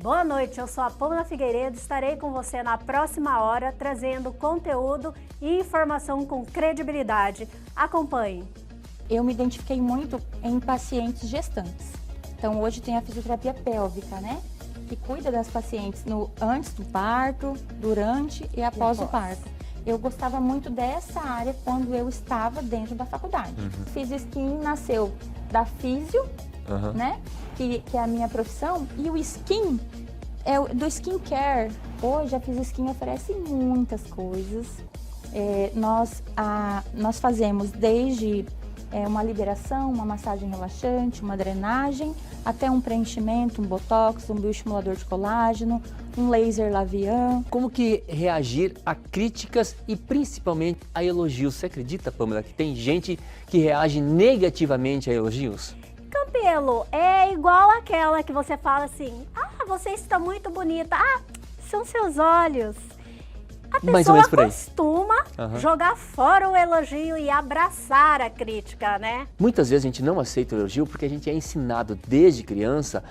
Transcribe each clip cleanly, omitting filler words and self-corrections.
Boa noite, eu sou a Pamela Figueiredo, estarei com você na próxima hora, trazendo conteúdo e informação com credibilidade. Acompanhe. Eu me identifiquei muito em pacientes gestantes. Então, hoje tem a fisioterapia pélvica, né? Que cuida das pacientes antes do parto, durante e após o parto. Eu gostava muito dessa área quando eu estava dentro da faculdade. Fiz Skin, nasceu da físio, né? Que é a minha profissão. E o Skin, do skincare. Hoje a Fiz Skin oferece muitas coisas. Nós fazemos desde uma liberação, uma massagem relaxante, uma drenagem, até um preenchimento, um botox, um bioestimulador de colágeno, um laser lavian. Como que reagir a críticas e principalmente a elogios? Você acredita, Pamela, que tem gente que reage negativamente a elogios? Campelo, é igual aquela que você fala assim, você está muito bonita, são seus olhos. A pessoa costuma jogar fora o elogio e abraçar a crítica, né? Muitas vezes a gente não aceita o elogio porque a gente é ensinado desde criança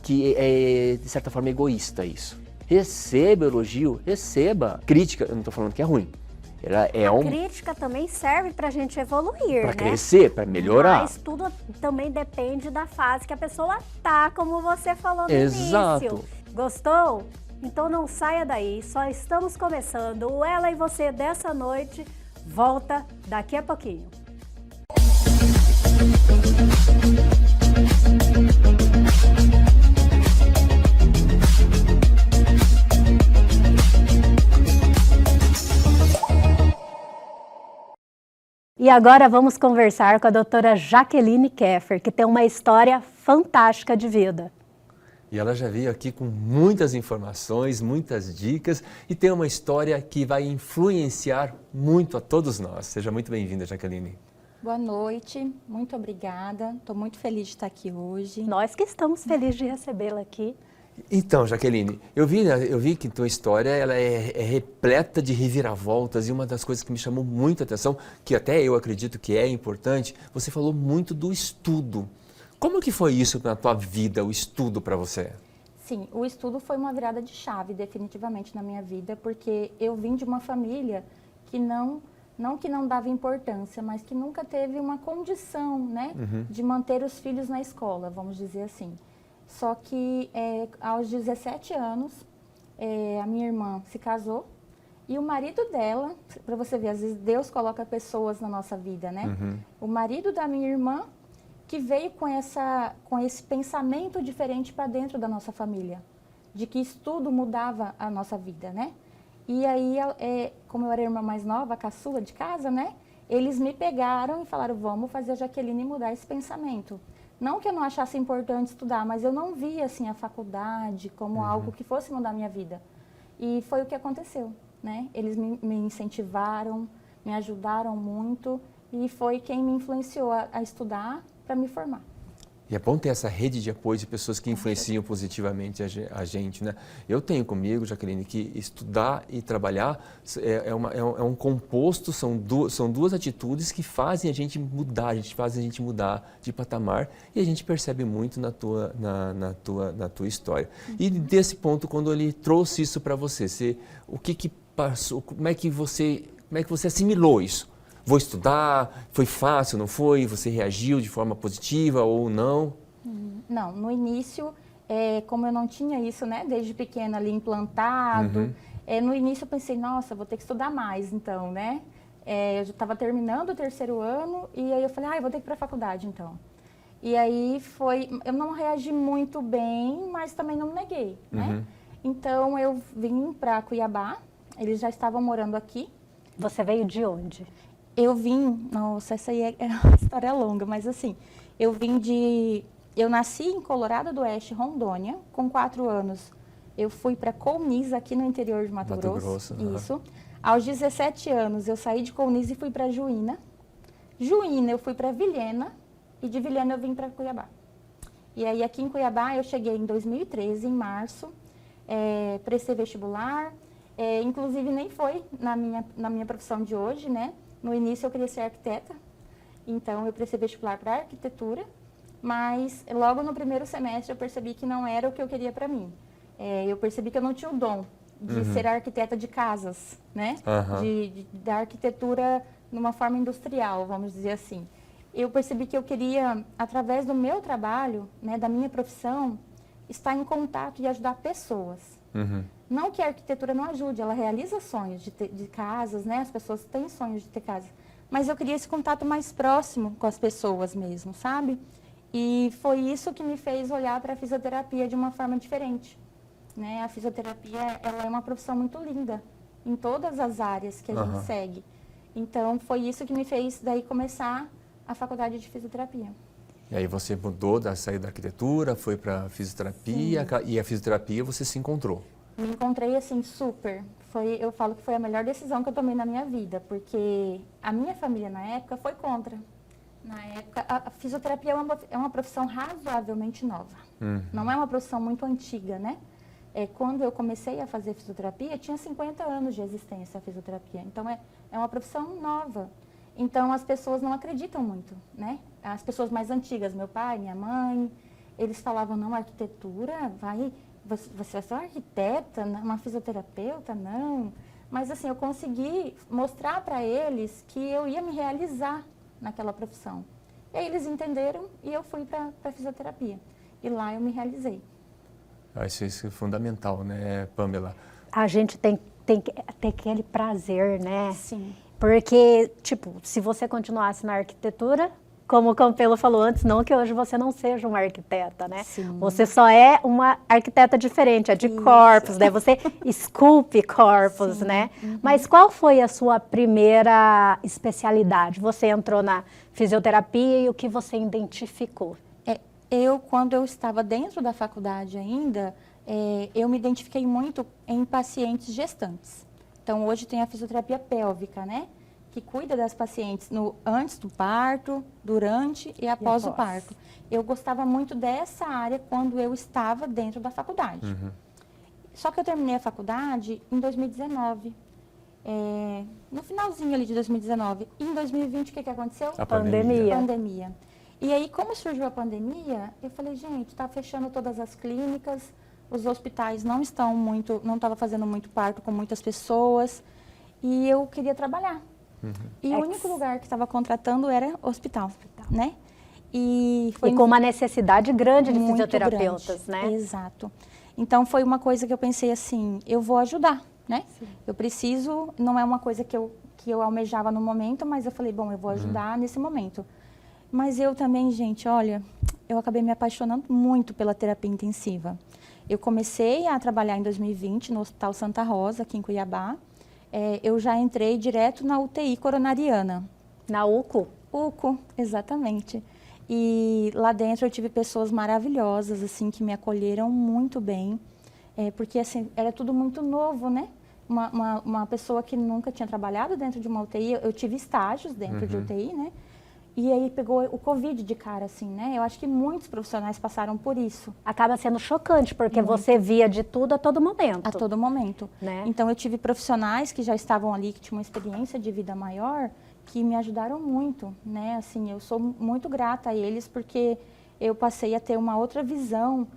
que é, de certa forma, egoísta isso. Receba elogio, receba. Crítica, eu não estou falando que é ruim. A crítica também serve para a gente evoluir, para crescer, para melhorar. Mas tudo também depende da fase que a pessoa tá, como você falou no início. Gostou? Então não saia daí, só estamos começando. O Ela e Você dessa noite volta daqui a pouquinho. E agora vamos conversar com a doutora Jaqueline Keffer, que tem uma história fantástica de vida. E ela já veio aqui com muitas informações, muitas dicas e tem uma história que vai influenciar muito a todos nós. Seja muito bem-vinda, Jaqueline. Boa noite, muito obrigada. Estou muito feliz de estar aqui hoje. Nós que estamos felizes de recebê-la aqui. Então, Jaqueline, eu vi que tua história ela é repleta de reviravoltas e uma das coisas que me chamou muita atenção, que até eu acredito que é importante, você falou muito do estudo. Como que foi isso na tua vida, o estudo para você? Sim, o estudo foi uma virada de chave definitivamente na minha vida, porque eu vim de uma família que não que não dava importância, mas que nunca teve uma condição, né, de manter os filhos na escola, vamos dizer assim. Só que aos 17 anos, a minha irmã se casou e o marido dela, para você ver, às vezes Deus coloca pessoas na nossa vida, né? O marido da minha irmã que veio com esse pensamento diferente para dentro da nossa família, de que estudo mudava a nossa vida, né? E aí, como eu era a irmã mais nova, a caçula de casa, né? Eles me pegaram e falaram, vamos fazer a Jaqueline mudar esse pensamento. Não que eu não achasse importante estudar, mas eu não via assim, a faculdade como algo que fosse mudar a minha vida. E foi o que aconteceu, né? Eles me incentivaram, me ajudaram muito e foi quem me influenciou a estudar para me formar. E é bom ter essa rede de apoio de pessoas que influenciam positivamente a gente, né? Eu tenho comigo, Jaqueline, que estudar e trabalhar é um composto, são duas atitudes que fazem a gente mudar, de patamar e a gente percebe muito na tua história. E desse ponto, quando ele trouxe isso para você, o que passou, como é que você assimilou isso? Vou estudar, foi fácil, não foi? Você reagiu de forma positiva ou não? Não, no início, como eu não tinha isso, né, desde pequena ali implantado, no início eu pensei, nossa, vou ter que estudar mais então, né? Eu já estava terminando o terceiro ano e aí eu falei, eu vou ter que ir para a faculdade então. E aí eu não reagi muito bem, mas também não neguei, né? Então eu vim para Cuiabá, eles já estavam morando aqui. Você veio de onde? Eu vim, nossa, essa aí é uma história longa, mas assim, eu nasci em Colorado do Oeste, Rondônia, com 4 anos. Eu fui para Colniz, aqui no interior de Mato Grosso. Isso. Aos 17 anos, eu saí de Colniz e fui para Juína. Juína, eu fui para Vilhena, e de Vilhena eu vim para Cuiabá. E aí, aqui em Cuiabá, eu cheguei em 2013, em março, prestei vestibular, inclusive nem foi na minha profissão de hoje, né? No início eu queria ser arquiteta, então eu prestei vestibular para arquitetura, mas logo no primeiro semestre eu percebi que não era o que eu queria para mim. eu percebi que eu não tinha o dom de ser arquiteta de casas, né? Da arquitetura numa forma industrial, vamos dizer assim. Eu percebi que eu queria, através do meu trabalho, né, da minha profissão, estar em contato e ajudar pessoas. Não que a arquitetura não ajude, ela realiza sonhos de casas, né? As pessoas têm sonhos de ter casas. Mas eu queria esse contato mais próximo com as pessoas mesmo, sabe? E foi isso que me fez olhar para a fisioterapia de uma forma diferente. Né? A fisioterapia, ela é uma profissão muito linda em todas as áreas que a gente segue. Então, foi isso que me fez daí começar a faculdade de fisioterapia. E aí você mudou, saiu da arquitetura, foi para fisioterapia, e a fisioterapia você se encontrou? Me encontrei assim, super. Eu falo que foi a melhor decisão que eu tomei na minha vida, porque a minha família na época foi contra. Na época, a fisioterapia é uma profissão razoavelmente nova. Não é uma profissão muito antiga, né? Quando eu comecei a fazer fisioterapia, tinha 50 anos de existência a fisioterapia. Então, é uma profissão nova. Então, as pessoas não acreditam muito, né? As pessoas mais antigas, meu pai, minha mãe, eles falavam, não, arquitetura, você vai ser uma arquiteta, uma fisioterapeuta, não. Mas, assim, eu consegui mostrar para eles que eu ia me realizar naquela profissão. E aí eles entenderam e eu fui para a fisioterapia. E lá eu me realizei. Isso é fundamental, né, Pamela? A gente tem que ter aquele prazer, né? Sim. Porque, tipo, se você continuasse na arquitetura, como o Campelo falou antes, não que hoje você não seja uma arquiteta, né? Sim. Você só é uma arquiteta diferente, é de corpos, né? Você esculpe corpos, né? Mas qual foi a sua primeira especialidade? Você entrou na fisioterapia e o que você identificou? Quando eu estava dentro da faculdade ainda, eu me identifiquei muito em pacientes gestantes. Então, hoje tem a fisioterapia pélvica, né? Que cuida das pacientes antes do parto, durante e após o parto. Eu gostava muito dessa área quando eu estava dentro da faculdade. Só que eu terminei a faculdade em 2019. No finalzinho ali de 2019. E em 2020, o que aconteceu? A pandemia. Pandemia. E aí, como surgiu a pandemia, eu falei, gente, está fechando todas as clínicas, os hospitais não estavam fazendo muito parto com muitas pessoas, e eu queria trabalhar. E o único lugar que estava contratando era hospital, né? E com uma necessidade grande de fisioterapeutas, grande, né? Exato. Então, foi uma coisa que eu pensei assim, eu vou ajudar, né? Sim. Eu preciso, não é uma coisa que eu almejava no momento, mas eu falei, bom, eu vou ajudar nesse momento. Mas eu também, gente, olha, eu acabei me apaixonando muito pela terapia intensiva. Eu comecei a trabalhar em 2020 no Hospital Santa Rosa, aqui em Cuiabá. Eu já entrei direto na UTI coronariana. Na UCO? UCO, exatamente. E lá dentro eu tive pessoas maravilhosas, assim, que me acolheram muito bem. Porque, assim, era tudo muito novo, né? Uma pessoa que nunca tinha trabalhado dentro de uma UTI, eu tive estágios dentro de UTI, né? E aí pegou o Covid de cara, assim, né? Eu acho que muitos profissionais passaram por isso. Acaba sendo chocante, porque você via de tudo a todo momento. A todo momento. Né? Então, eu tive profissionais que já estavam ali, que tinham uma experiência de vida maior, que me ajudaram muito, né? Assim, eu sou muito grata a eles, porque eu passei a ter uma outra visão.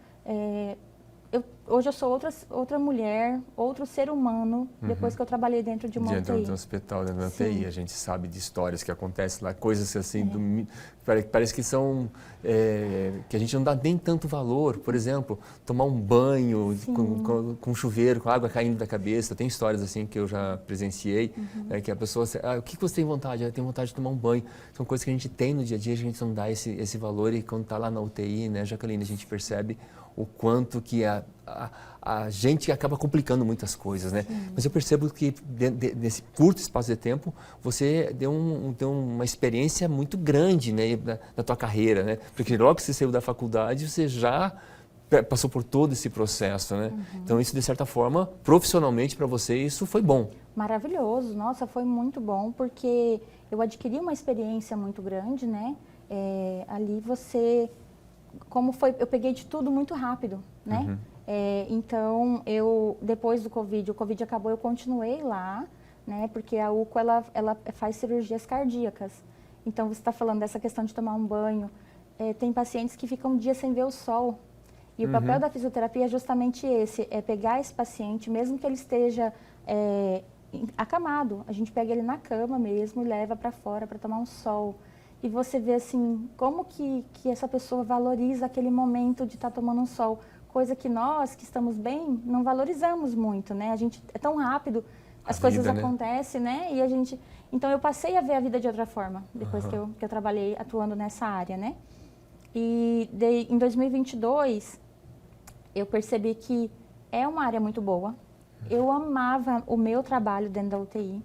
Hoje eu sou outra mulher, outro ser humano, depois que eu trabalhei dentro de uma UTI. Dentro do hospital, dentro da UTI, a gente sabe de histórias que acontecem lá, coisas assim, parece que são, que a gente não dá nem tanto valor. Por exemplo, tomar um banho com chuveiro, com água caindo da cabeça. Tem histórias assim que eu já presenciei, que a pessoa, o que você tem vontade? Eu tenho vontade de tomar um banho. São coisas que a gente tem no dia a dia, a gente não dá esse valor, e quando está lá na UTI, né, Jaqueline, a gente percebe o quanto que a gente acaba complicando muitas coisas, né? Mas eu percebo que nesse curto espaço de tempo, você deu uma experiência muito grande, né, na tua carreira, né? Porque logo que você saiu da faculdade, você já passou por todo esse processo, né? Então isso, de certa forma, profissionalmente para você, isso foi bom. Maravilhoso, nossa, foi muito bom, porque eu adquiri uma experiência muito grande, né? Ali você... eu peguei de tudo muito rápido, né? Então, depois do Covid, o Covid acabou, eu continuei lá, né? Porque a UCO, ela faz cirurgias cardíacas. Então, você está falando dessa questão de tomar um banho. Tem pacientes que ficam um dia sem ver o sol. E o papel da fisioterapia é justamente esse, é pegar esse paciente, mesmo que ele esteja acamado, a gente pega ele na cama mesmo e leva para fora para tomar um sol. E você vê assim, como que essa pessoa valoriza aquele momento de estar tomando um sol, coisa que nós que estamos bem não valorizamos muito, né? A gente é tão rápido, as coisas acontecem, né? E a gente, então eu passei a ver a vida de outra forma depois que eu trabalhei atuando nessa área, né? E em 2022 eu percebi que é uma área muito boa. Eu amava o meu trabalho dentro da UTI.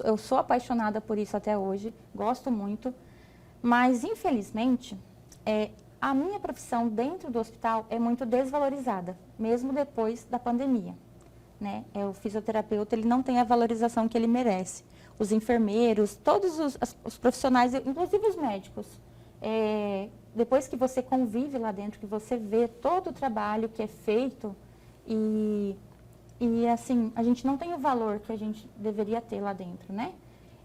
Eu sou apaixonada por isso até hoje, gosto muito. Mas, infelizmente, a minha profissão dentro do hospital é muito desvalorizada, mesmo depois da pandemia. Né? O fisioterapeuta ele não tem a valorização que ele merece. Os enfermeiros, todos os profissionais, inclusive os médicos. Depois que você convive lá dentro, que você vê todo o trabalho que é feito e assim, a gente não tem o valor que a gente deveria ter lá dentro, né?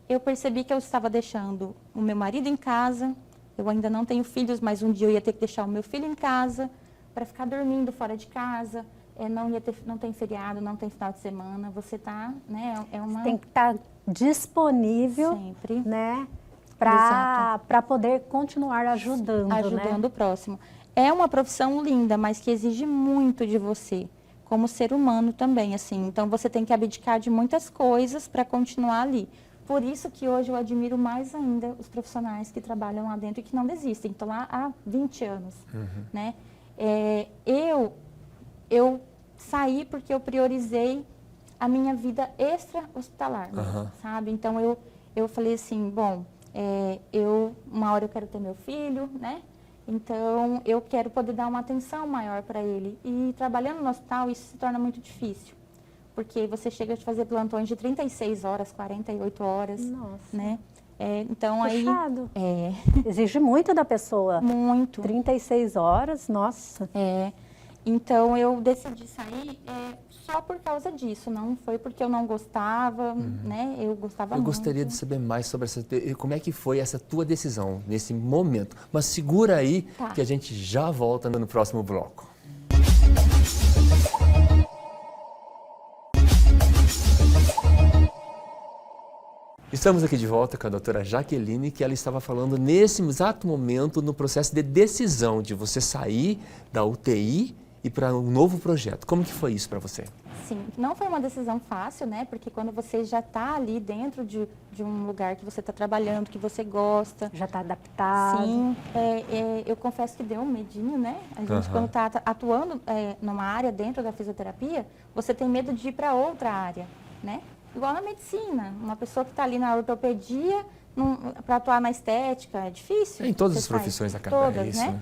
Eu percebi que eu estava deixando o meu marido em casa, eu ainda não tenho filhos, mas um dia eu ia ter que deixar o meu filho em casa para ficar dormindo fora de casa, não tem feriado, não tem final de semana, você tá, né? Você tem que estar disponível, sempre, né? Para poder continuar ajudando, né? o próximo. É uma profissão linda, mas que exige muito de você, como ser humano também, assim. Então, você tem que abdicar de muitas coisas para continuar ali. Por isso que hoje eu admiro mais ainda os profissionais que trabalham lá dentro e que não desistem. Estão lá há 20 anos, né? Eu saí porque eu priorizei a minha vida extra-hospitalar, sabe? Então, eu falei assim, bom, uma hora eu quero ter meu filho, né? Então, eu quero poder dar uma atenção maior para ele. E trabalhando no hospital, isso se torna muito difícil. Porque você chega a fazer plantões de 36 horas, 48 horas. Nossa. Né? Então, puxado. Exige muito da pessoa. Muito. 36 horas, nossa. Então, eu decidi sair só por causa disso. Não foi porque eu não gostava, né? Eu gostava muito. Eu gostaria de saber mais sobre como é que foi essa tua decisão nesse momento. Mas segura aí que a gente já volta no próximo bloco. Estamos aqui de volta com a doutora Jaqueline, que ela estava falando nesse exato momento no processo de decisão de você sair da UTI e para um novo projeto. Como que foi isso para você? Sim, não foi uma decisão fácil, né? Porque quando você já está ali dentro de um lugar que você está trabalhando, que você gosta. Já está adaptado. Sim, eu confesso que deu um medinho, né? A gente quando está atuando numa área dentro da fisioterapia, você tem medo de ir para outra área, né? Igual na medicina, uma pessoa que está ali na ortopedia, para atuar na estética, é difícil. Em todas as profissões acaba isso, né?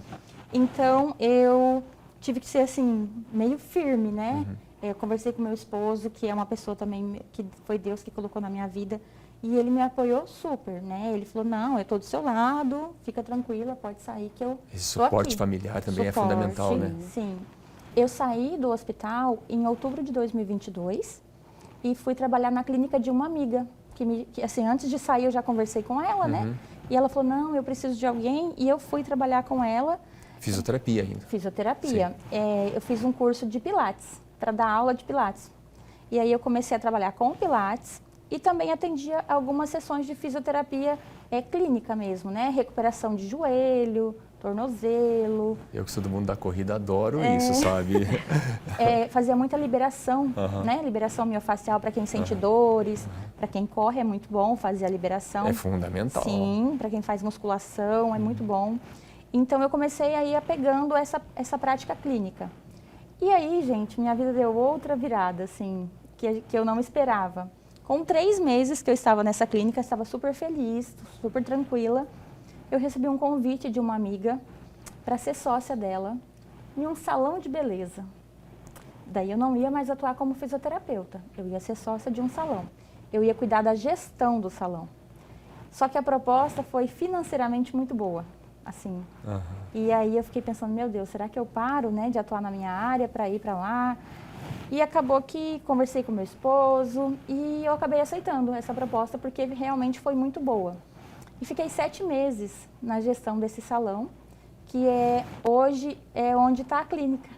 Então, eu tive que ser, assim, meio firme, né? Eu conversei com meu esposo, que é uma pessoa também, que foi Deus que colocou na minha vida, e ele me apoiou super, né? Ele falou, não, eu estou do seu lado, fica tranquila, pode sair que eu Esse suporte familiar também é fundamental, né? Sim. Eu saí do hospital em outubro de 2022, e fui trabalhar na clínica de uma amiga, que assim, antes de sair eu já conversei com ela, né? E ela falou, não, eu preciso de alguém, e eu fui trabalhar com ela. Fisioterapia ainda. Fisioterapia. Eu fiz um curso de Pilates, para dar aula de Pilates. E aí eu comecei a trabalhar com Pilates e também atendia algumas sessões de fisioterapia clínica mesmo, né? Recuperação de joelho, tornozelo. Eu que sou do mundo da corrida adoro isso, sabe? Fazia muita liberação, né? Liberação miofascial para quem sente dores, para quem corre é muito bom fazer a liberação. É fundamental. Sim, para quem faz musculação é muito bom. Então eu comecei aí pegando essa prática clínica. E aí, gente, minha vida deu outra virada, assim, que eu não esperava. Com 3 meses que eu estava nessa clínica, estava super feliz, super tranquila. Eu recebi um convite de uma amiga para ser sócia dela em um salão de beleza. Daí eu não ia mais atuar como fisioterapeuta, eu ia ser sócia de um salão. Eu ia cuidar da gestão do salão. Só que a proposta foi financeiramente muito boa, assim. E aí eu fiquei pensando, meu Deus, será que eu paro, né, de atuar na minha área para ir para lá? E acabou que conversei com meu esposo e eu acabei aceitando essa proposta porque realmente foi muito boa. E fiquei 7 meses na gestão desse salão, que hoje é onde está a clínica,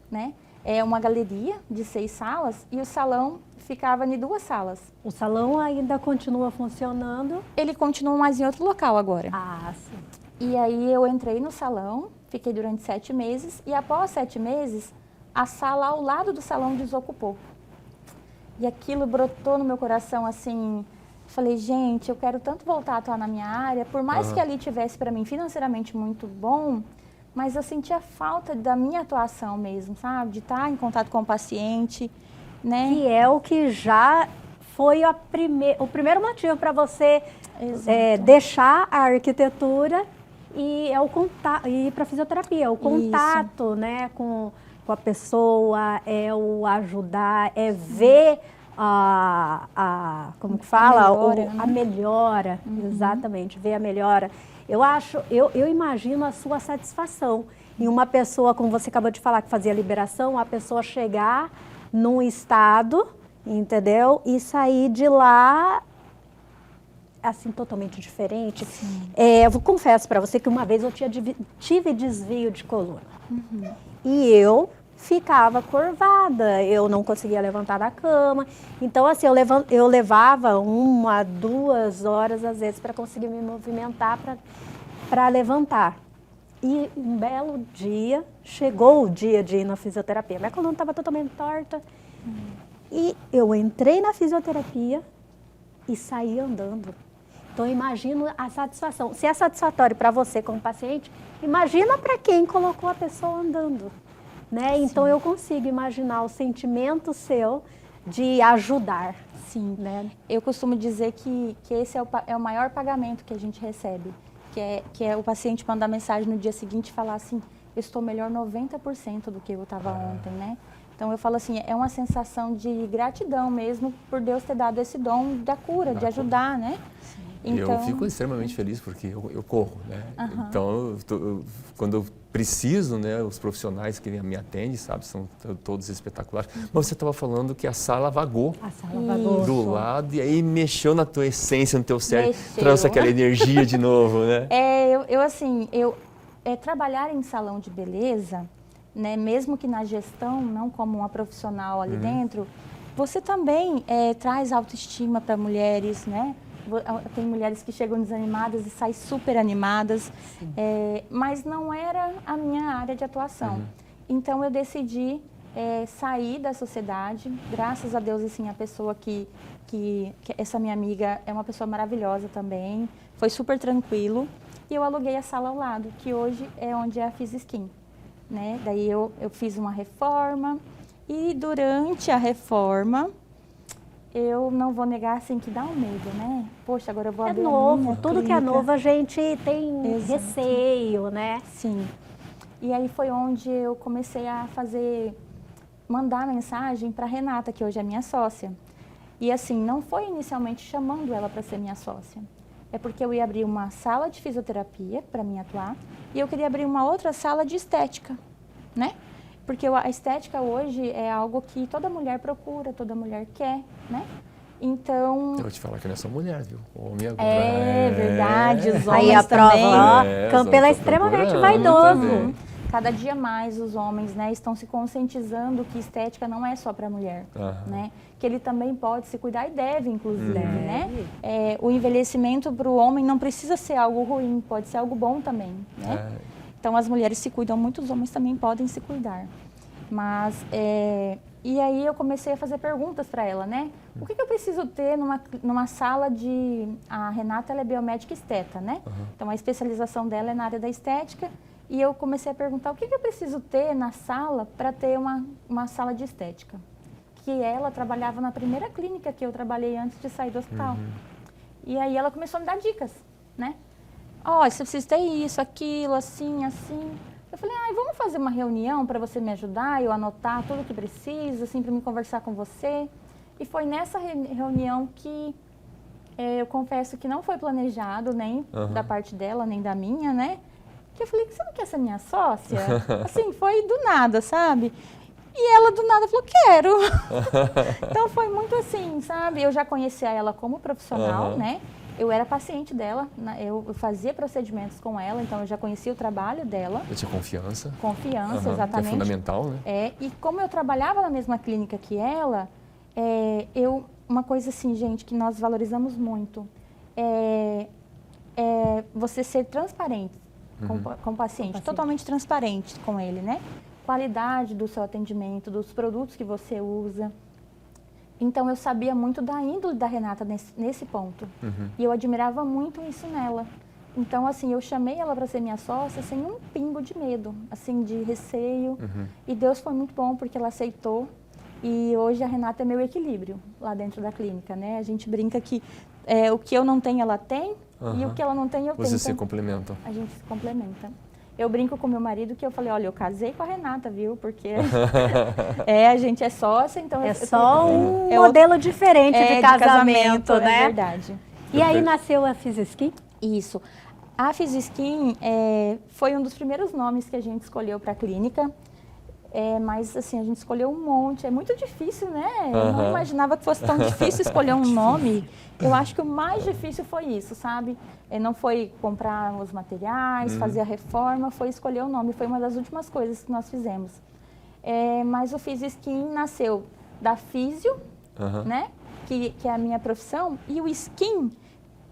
né? É uma galeria de 6 salas e o salão ficava em 2 salas. O salão ainda continua funcionando? Ele continua mais em outro local agora. Ah, sim. E aí eu entrei no salão, fiquei durante 7 meses e após 7 meses, a sala ao lado do salão desocupou. E aquilo brotou no meu coração assim, falei, gente, eu quero tanto voltar a atuar na minha área, por mais que ali tivesse para mim financeiramente muito bom, mas eu sentia falta da minha atuação mesmo, sabe? De estar em contato com o paciente, né? Que é o que já foi o primeiro motivo para você deixar a arquitetura e ir para a fisioterapia, o contato, né, com a pessoa, é o ajudar, é ver como que fala? A melhora, exatamente, ver a melhora. Eu imagino a sua satisfação em uma pessoa, como você acabou de falar, que fazia liberação, a pessoa chegar num estado, entendeu? E sair de lá assim, totalmente diferente. Eu confesso para você que uma vez eu tive desvio de coluna. E eu ficava curvada, eu não conseguia levantar da cama. Então, assim, eu levava 1 a 2 horas, às vezes, para conseguir me movimentar, para levantar. E um belo dia, chegou o dia de ir na fisioterapia. Minha coluna estava totalmente torta. E eu entrei na fisioterapia e saí andando. Então, imagino a satisfação. Se é satisfatório para você como paciente, imagina para quem colocou a pessoa andando. Né? Então, eu consigo imaginar o sentimento seu de ajudar. Sim, né? Eu costumo dizer que esse é o maior pagamento que a gente recebe, que é o paciente mandar mensagem no dia seguinte e falar assim, eu estou melhor 90% do que eu estava ontem, né? Então, eu falo assim, é uma sensação de gratidão mesmo por Deus ter dado esse dom da cura, de ajudar, né? Então, eu fico extremamente feliz porque eu corro, né? Então, quando eu preciso, né, os profissionais que me atendem, sabe, são todos espetaculares. Mas você estava falando que a sala vagou. A sala vagou. Do lado e aí mexeu na tua essência, no teu cérebro, trouxe aquela energia de novo, né? Trabalhar em salão de beleza, né, mesmo que na gestão, não como uma profissional ali dentro, você também traz autoestima para mulheres, né? Tem mulheres que chegam desanimadas e saem super animadas, mas não era a minha área de atuação. Então, eu decidi sair da sociedade. Graças a Deus, assim, a pessoa que essa minha amiga é uma pessoa maravilhosa também, foi super tranquilo. E eu aluguei a sala ao lado, que hoje é onde é a Fis-Skin, né? Daí eu fiz uma reforma e durante a reforma, eu não vou negar, assim, que dá um medo, né? Poxa, agora eu vou abrir a minha tudo clínica. Que é novo a gente tem receio, né? Sim. E aí foi onde eu comecei a mandar mensagem para Renata, que hoje é minha sócia. E assim, não foi inicialmente chamando ela para ser minha sócia. É porque eu ia abrir uma sala de fisioterapia para mim atuar e eu queria abrir uma outra sala de estética, né? Porque a estética hoje é algo que toda mulher procura, toda mulher quer, né? Então... Eu vou te falar que não é só mulher, viu? Homem agora. É verdade, os homens aí a também. prova, Campelo é extremamente vaidoso. Cada dia mais os homens, né, estão se conscientizando que estética não é só para mulher, né? Que ele também pode se cuidar e deve, inclusive, né? O envelhecimento para o homem não precisa ser algo ruim, pode ser algo bom também, né? Então, as mulheres se cuidam muito, os homens também podem se cuidar. Mas, e aí eu comecei a fazer perguntas para ela, né? O que eu preciso ter numa sala de... A Renata, ela é biomédica esteta, né? Então, a especialização dela é na área da estética. E eu comecei a perguntar o que eu preciso ter na sala para ter uma sala de estética. Que ela trabalhava na primeira clínica que eu trabalhei antes de sair do hospital. E aí ela começou a me dar dicas, né? Ó, você precisa ter isso, aquilo, assim, assim. Eu falei, vamos fazer uma reunião para você me ajudar, eu anotar tudo que precisa, assim, para me conversar com você. E foi nessa reunião que eu confesso que não foi planejado, nem da parte dela, nem da minha, né? Que eu falei, você não quer ser minha sócia? Assim, foi do nada, sabe? E ela do nada falou, quero. Então foi muito assim, sabe? Eu já conhecia ela como profissional, né? eu era paciente dela, eu fazia procedimentos com ela, então eu já conhecia o trabalho dela. Eu tinha confiança. Confiança, exatamente. Que é fundamental, né? E como eu trabalhava na mesma clínica que ela, uma coisa assim, gente, que nós valorizamos muito, você ser transparente com o paciente, totalmente transparente com ele, né? Qualidade do seu atendimento, dos produtos que você usa. Então, eu sabia muito da índole da Renata nesse ponto. E eu admirava muito isso nela. Então, assim, eu chamei ela para ser minha sócia sem um pingo de medo, assim, de receio. E Deus foi muito bom, porque ela aceitou. E hoje a Renata é meu equilíbrio lá dentro da clínica, né? A gente brinca que o que eu não tenho, ela tem. E o que ela não tem, eu tenho. Vocês se complementam. A gente se complementa. Eu brinco com meu marido que eu falei, olha, eu casei com a Renata, viu? Porque a gente é sócia, então... É só um modelo diferente de casamento, né? É verdade. E aí nasceu a Physiskin? Isso. A Physiskin foi um dos primeiros nomes que a gente escolheu para a clínica. Mas, assim, a gente escolheu um monte. É muito difícil, né? Eu não imaginava que fosse tão difícil escolher um nome. Eu acho que o mais difícil foi isso, sabe? Não foi comprar os materiais, fazer a reforma, foi escolher o nome. Foi uma das últimas coisas que nós fizemos. Mas o Physiskin nasceu da físio, né? Que é a minha profissão. E o skin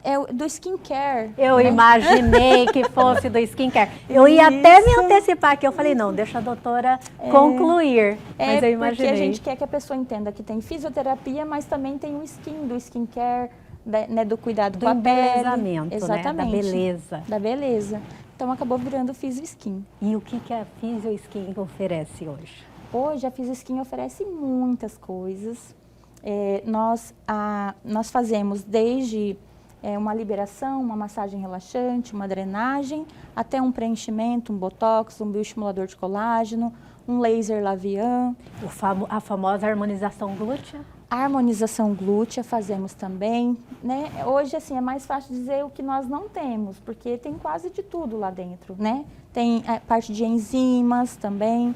é do skincare. Eu imaginei que fosse do skincare. Eu ia até me antecipar aqui. Eu falei, não, deixa a doutora concluir. Mas eu imaginei. Porque a gente quer que a pessoa entenda que tem fisioterapia, mas também tem o skin, do skincare, né, do cuidado com a pele. Exatamente, né? Da beleza. Da beleza. Então, acabou virando Physiskin. E o que a Physiskin oferece hoje? Hoje, a Physiskin oferece muitas coisas. Nós fazemos desde... uma liberação, uma massagem relaxante, uma drenagem, até um preenchimento, um botox, um bioestimulador de colágeno, um laser Lavian. A famosa harmonização glútea? A harmonização glútea fazemos também, né? Hoje, assim, é mais fácil dizer o que nós não temos, porque tem quase de tudo lá dentro, né? Tem a parte de enzimas também.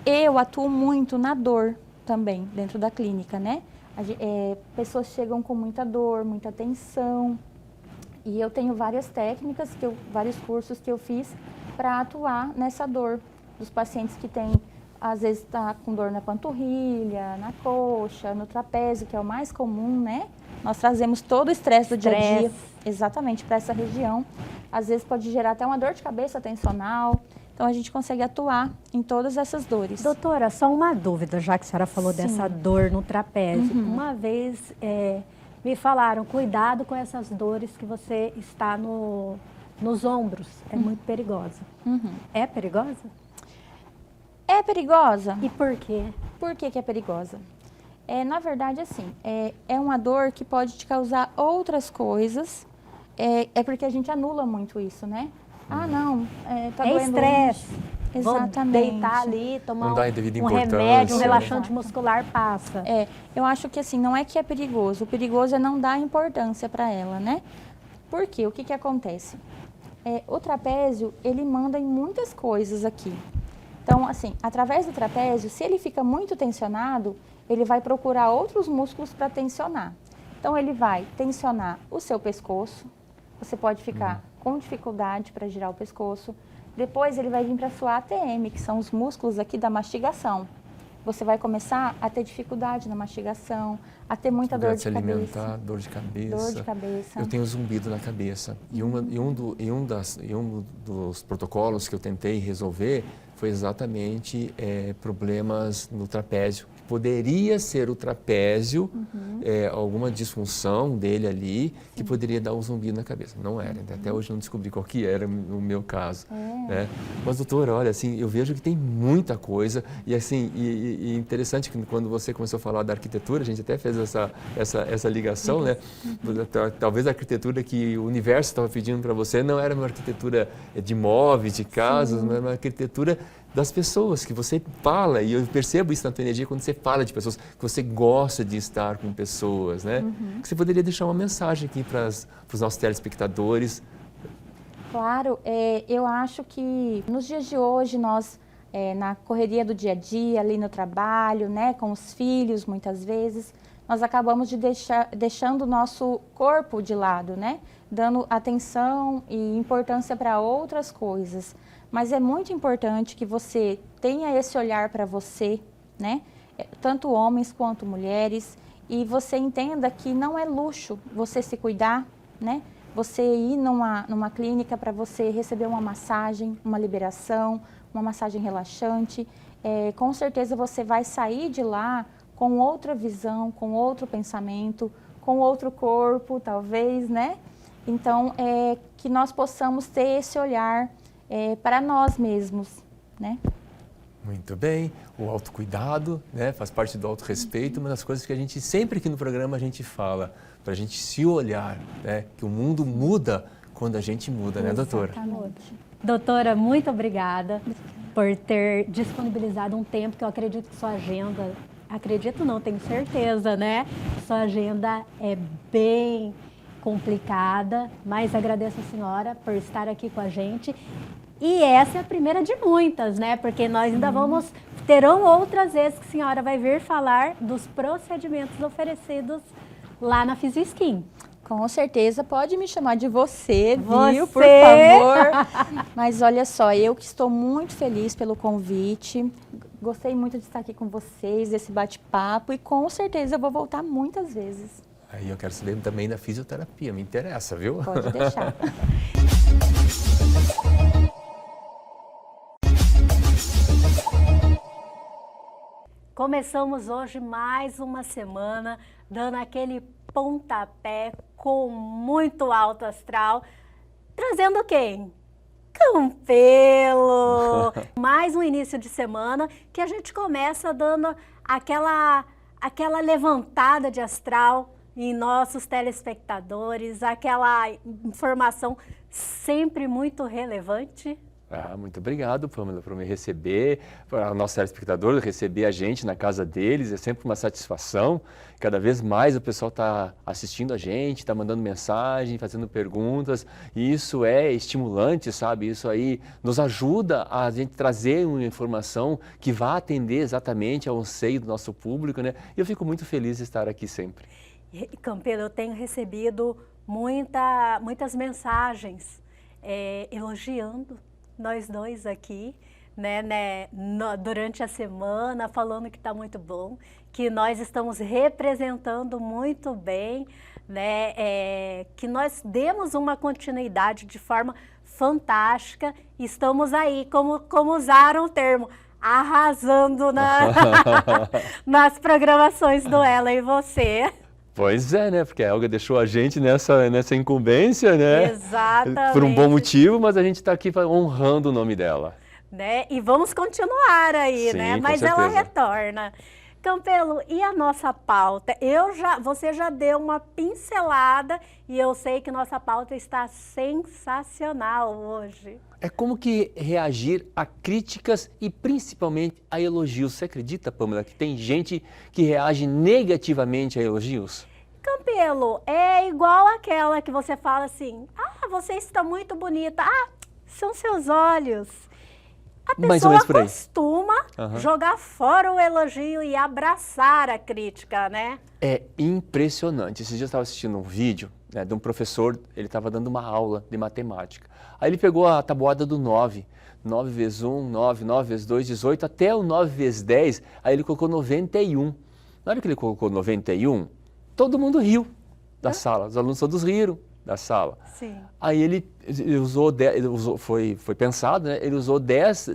Eu atuo muito na dor também, dentro da clínica, né? Pessoas chegam com muita dor, muita tensão. E eu tenho várias técnicas, vários cursos que eu fiz para atuar nessa dor dos pacientes que têm, às vezes, tá com dor na panturrilha, na coxa, no trapézio, que é o mais comum, né? Nós trazemos todo o estresse do dia a dia, exatamente, para essa região. Às vezes pode gerar até uma dor de cabeça tensional. Então, a gente consegue atuar em todas essas dores. Doutora, só uma dúvida, já que a senhora falou dessa dor no trapézio. Uma vez me falaram, cuidado com essas dores que você está nos ombros. É muito perigosa. É perigosa? É perigosa. E por quê? Por que é perigosa? Na verdade, assim, é uma dor que pode te causar outras coisas. É porque a gente anula muito isso, né? Ah, não, tá doendo. Estresse. Exatamente. Vou deitar ali, tomar um remédio, um relaxante muscular, passa. Eu acho que assim, não é que é perigoso. O perigoso é não dar importância para ela, né? Por quê? O que acontece? O trapézio, ele manda em muitas coisas aqui. Então, assim, através do trapézio, se ele fica muito tensionado, ele vai procurar outros músculos para tensionar. Então, ele vai tensionar o seu pescoço. Você pode ficar com dificuldade para girar o pescoço. Depois ele vai vir para a sua ATM, que são os músculos aqui da mastigação. Você vai começar a ter dificuldade na mastigação, a ter muita dor de cabeça. Dor de cabeça. Dor de cabeça. Eu tenho zumbido na cabeça. E um dos protocolos que eu tentei resolver foi exatamente problemas no trapézio. Poderia ser o trapézio, alguma disfunção dele ali, que poderia dar um zumbido na cabeça. Não era, até hoje não descobri qual que era no meu caso. Né? Mas, doutora, olha, assim, eu vejo que tem muita coisa, e assim, e interessante que quando você começou a falar da arquitetura, a gente até fez essa ligação, né? Talvez a arquitetura que o universo estava pedindo para você não era uma arquitetura de móveis, de casas, mas uma arquitetura das pessoas, que você fala, e eu percebo isso na tua energia quando você fala de pessoas, que você gosta de estar com pessoas, né? Que você poderia deixar uma mensagem aqui para os nossos telespectadores. Claro, eu acho que nos dias de hoje nós na correria do dia a dia, ali no trabalho, né, com os filhos, muitas vezes, nós acabamos deixando o nosso corpo de lado, né, dando atenção e importância para outras coisas. Mas é muito importante que você tenha esse olhar para você, né, tanto homens quanto mulheres, e você entenda que não é luxo você se cuidar, né, você ir numa clínica para você receber uma massagem, uma liberação, uma massagem relaxante. Com certeza você vai sair de lá com outra visão, com outro pensamento, com outro corpo, talvez, né? Então, que nós possamos ter esse olhar para nós mesmos, né? Muito bem, o autocuidado, né, faz parte do autorrespeito, uma das coisas que a gente, sempre aqui no programa, a gente fala, para a gente se olhar, né, que o mundo muda quando a gente muda, né, doutora? Exatamente. Doutora, muito obrigada por ter disponibilizado um tempo que eu acredito que sua agenda, acredito não, tenho certeza, né? Sua agenda é bem complicada, mas agradeço a senhora por estar aqui com a gente. E essa é a primeira de muitas, né? Porque nós ainda terão outras vezes que a senhora vai vir falar dos procedimentos oferecidos lá na Fisioskin. Com certeza, pode me chamar de você, viu? Por favor. Mas olha só, eu que estou muito feliz pelo convite. Gostei muito de estar aqui com vocês, desse bate-papo, e com certeza eu vou voltar muitas vezes. Aí eu quero saber também da fisioterapia, me interessa, viu? Pode deixar. Começamos hoje mais uma semana dando aquele pontapé com muito alto astral, trazendo quem? Campelo! Mais um início de semana que a gente começa dando aquela levantada de astral em nossos telespectadores, aquela informação sempre muito relevante. Muito obrigado, Pamela, por me receber, para o nosso telespectador receber a gente na casa deles, é sempre uma satisfação. Cada vez mais o pessoal está assistindo a gente, está mandando mensagem, fazendo perguntas, e isso é estimulante, sabe? Isso aí nos ajuda a gente trazer uma informação que vá atender exatamente ao anseio do nosso público, né? E eu fico muito feliz de estar aqui sempre. Campelo, eu tenho recebido muitas mensagens elogiando nós dois aqui, né, durante a semana, falando que está muito bom, que nós estamos representando muito bem, né, que nós demos uma continuidade de forma fantástica, estamos aí, como usaram o termo, arrasando nas programações do Ela e Você. Pois é, né? Porque a Elga deixou a gente nessa incumbência, né? Exatamente. Por um bom motivo, mas a gente está aqui honrando o nome dela. Né? E vamos continuar aí, Sim, né? com Mas certeza. ela retorna. Campelo, e a nossa pauta? Você já deu uma pincelada e eu sei que nossa pauta está sensacional hoje. É como que reagir a críticas e principalmente a elogios. Você acredita, Pamela, que tem gente que reage negativamente a elogios? Campelo, é igual aquela que você fala assim, você está muito bonita, são seus olhos. A pessoa costuma jogar fora o elogio e abraçar a crítica, né? É impressionante. Esses dias eu estava assistindo um vídeo, né, de um professor, ele estava dando uma aula de matemática. Aí ele pegou a tabuada do 9, 9 vezes 1, 9, 9 vezes 2, 18, até o 9 vezes 10, aí ele colocou 91. Na hora que ele colocou 91, todo mundo riu da sala, os alunos todos riram da sala. Sim. Aí ele foi pensado, né, ele usou 10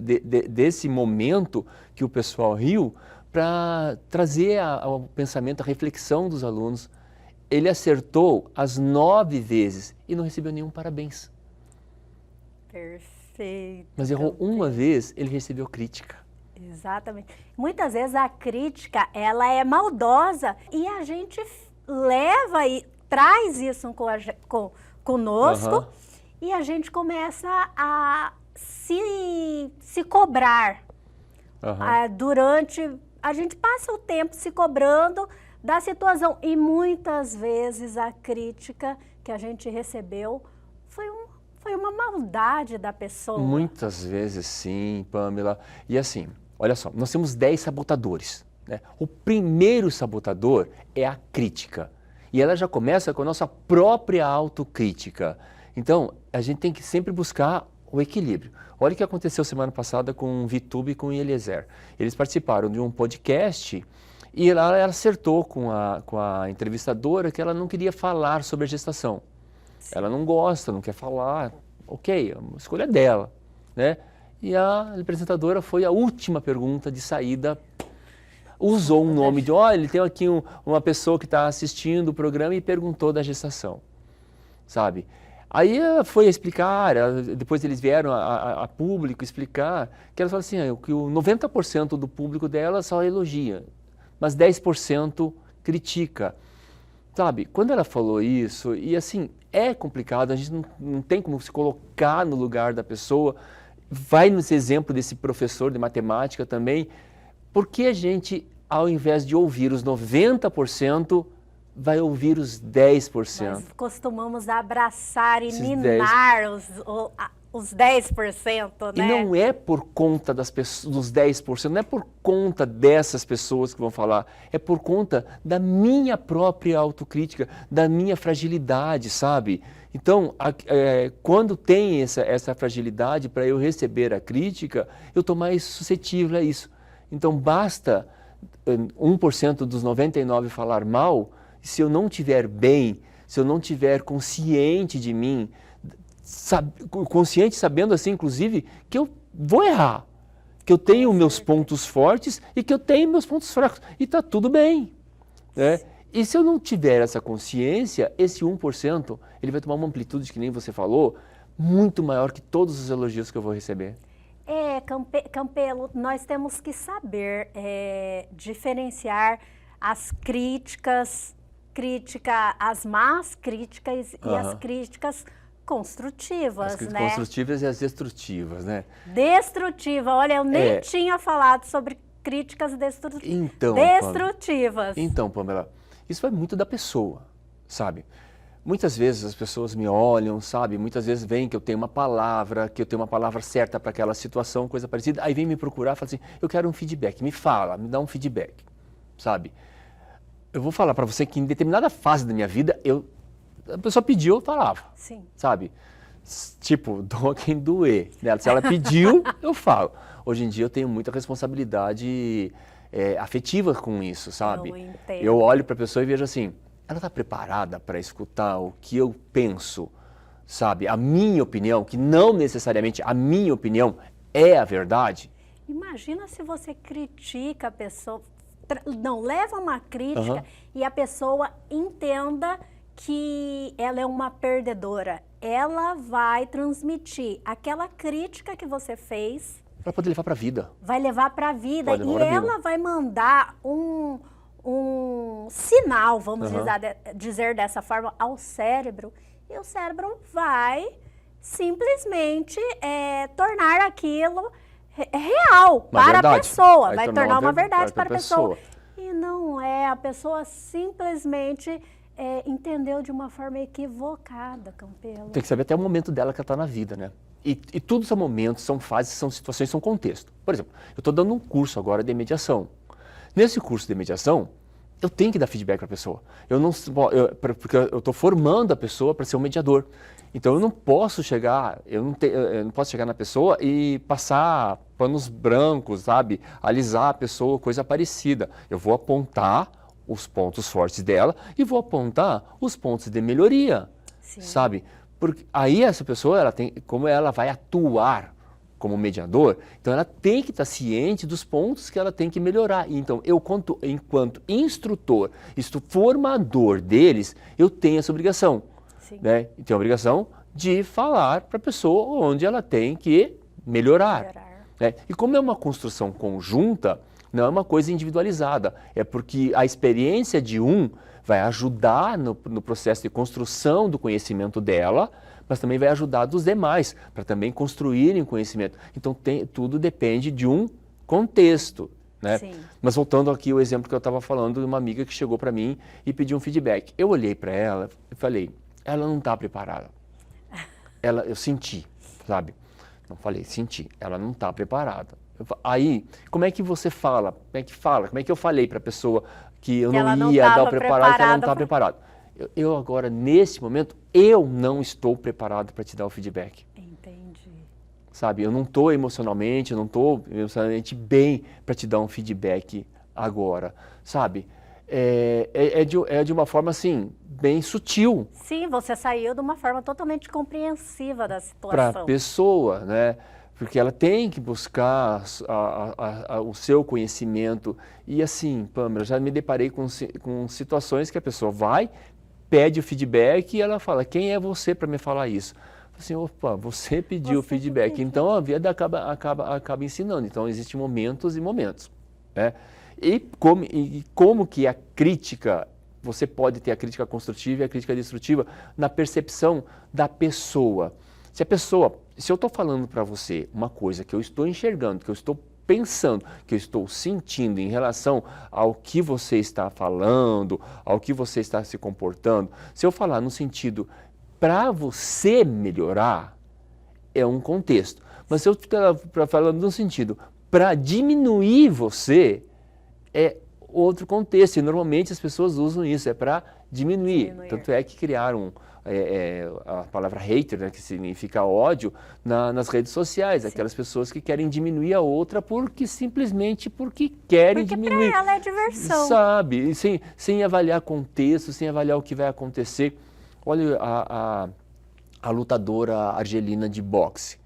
desse momento que o pessoal riu para trazer ao pensamento, a reflexão dos alunos. Ele acertou as 9 vezes e não recebeu nenhum parabéns. Perfeito. Mas errou uma vez, ele recebeu crítica. Exatamente. Muitas vezes a crítica, ela é maldosa e a gente leva e traz isso conosco e a gente começa a se cobrar. A gente passa o tempo se cobrando da situação e muitas vezes a crítica que a gente recebeu foi uma maldade da pessoa. Muitas vezes sim, Pamela. E assim, olha só, nós temos 10 sabotadores, né? O primeiro sabotador é a crítica. E ela já começa com a nossa própria autocrítica. Então, a gente tem que sempre buscar o equilíbrio. Olha o que aconteceu semana passada com o Vitube e com o Eliezer. Eles participaram de um podcast e ela acertou com a entrevistadora que ela não queria falar sobre a gestação. Sim. Ela não gosta, não quer falar. Ok, a escolha é dela, né? E a apresentadora foi a última pergunta de saída. Usou um nome de, olha, ele tem aqui uma pessoa que está assistindo o programa e perguntou da gestação, sabe? Aí ela foi explicar, depois eles vieram a público explicar, que ela falou assim, que o 90% do público dela só elogia, mas 10% critica, sabe? Quando ela falou isso, e assim, é complicado, a gente não tem como se colocar no lugar da pessoa, vai nesse exemplo desse professor de matemática também, porque a gente, ao invés de ouvir os 90%, vai ouvir os 10%. Nós costumamos abraçar e minar os 10%, né? E não é por conta dos 10%, não é por conta dessas pessoas que vão falar, é por conta da minha própria autocrítica, da minha fragilidade, sabe? Então, quando tem essa fragilidade para eu receber a crítica, eu estou mais suscetível a isso. Então, basta 1% dos 99% falar mal, se eu não estiver bem, se eu não estiver consciente de mim, consciente sabendo assim, inclusive, que eu vou errar, que eu tenho meus pontos fortes e que eu tenho meus pontos fracos, e está tudo bem, né? E se eu não tiver essa consciência, esse 1%, ele vai tomar uma amplitude, que nem você falou, muito maior que todos os elogios que eu vou receber. Campelo, nós temos que saber diferenciar as críticas, as más críticas e as críticas construtivas, as né? Construtivas e as destrutivas, né? Destrutiva, olha, eu nem tinha falado sobre críticas destrutivas. Então, Pamela, isso vai muito da pessoa, sabe? Muitas vezes as pessoas me olham, sabe? Muitas vezes vem que eu tenho uma palavra certa para aquela situação, coisa parecida, aí vem me procurar e fala assim, eu quero um feedback, me dá um feedback, sabe? Eu vou falar para você que em determinada fase da minha vida, a pessoa pediu, eu falava. Sim. Sabe? Tipo, doa quem doer. Né? Se ela pediu, eu falo. Hoje em dia eu tenho muita responsabilidade afetiva com isso, sabe? Eu entendo. Eu olho para a pessoa e vejo assim, ela está preparada para escutar o que eu penso, sabe? A minha opinião, que não necessariamente a minha opinião é a verdade. Imagina se você critica a pessoa, não, leva uma crítica e a pessoa entenda que ela é uma perdedora. Ela vai transmitir aquela crítica que você fez. Para poder levar para a vida. Vai levar para a vida e ela vai mandar um sinal, vamos dizer dessa forma, ao cérebro. E o cérebro vai simplesmente tornar aquilo real para a pessoa. Vai tornar uma verdade para a pessoa. E não é, a pessoa simplesmente entendeu de uma forma equivocada, Campelo. Tem que saber até o momento dela que ela está na vida, né? E tudo são momentos, são fases, são situações, são contexto. Por exemplo, eu estou dando um curso agora de mediação. Nesse curso de mediação, eu tenho que dar feedback para a pessoa. Porque eu estou formando a pessoa para ser um mediador. Então eu não posso chegar, na pessoa e passar panos brancos, sabe? Alisar a pessoa, coisa parecida. Eu vou apontar os pontos fortes dela e vou apontar os pontos de melhoria, sabe? Porque aí essa pessoa, como ela vai atuar como mediador, então ela tem que estar ciente dos pontos que ela tem que melhorar. Então, enquanto instrutor, formador deles, eu tenho essa obrigação. Né? E tenho a obrigação de falar para a pessoa onde ela tem que melhorar. Né? E como é uma construção conjunta, não é uma coisa individualizada, é porque a experiência de vai ajudar no processo de construção do conhecimento dela, mas também vai ajudar dos demais, para também construírem conhecimento. Então, tudo depende de um contexto. Né? Mas voltando aqui ao exemplo que eu estava falando de uma amiga que chegou para mim e pediu um feedback. Eu olhei para ela e falei, ela não está preparada. eu senti, sabe? Não falei, senti. Ela não está preparada. Aí, como é que você fala? Como é que eu falei para a pessoa que eu não ia dar o preparado, que ela não está preparada? Eu agora, nesse momento, eu não estou preparado para te dar o feedback. Entendi. Sabe, eu não estou emocionalmente, eu não estou emocionalmente bem para te dar um feedback agora, sabe? É de uma forma, assim, bem sutil. Sim, você saiu de uma forma totalmente compreensiva da situação. Para a pessoa, né? Porque ela tem que buscar o seu conhecimento. E assim, Pamela, já me deparei com situações que a pessoa vai, pede o feedback e ela fala, quem é você para me falar isso? Assim, opa, você pediu o feedback, então a vida acaba ensinando. Então, existem momentos e momentos, né? E como que a crítica, você pode ter a crítica construtiva e a crítica destrutiva na percepção da pessoa. Se eu estou falando para você uma coisa que eu estou enxergando, que eu estou pensando, que eu estou sentindo em relação ao que você está falando, ao que você está se comportando, se eu falar no sentido para você melhorar, é um contexto. Mas se eu estiver falando no sentido para diminuir você, é outro contexto. E normalmente as pessoas usam isso, é para diminuir. Tanto é que criaram a palavra hater, né, que significa ódio, nas redes sociais. Sim. Aquelas pessoas que querem diminuir a outra simplesmente porque querem diminuir. Porque para ela é diversão. Sabe? E sem avaliar contexto, sem avaliar o que vai acontecer. Olha a lutadora argelina de boxe,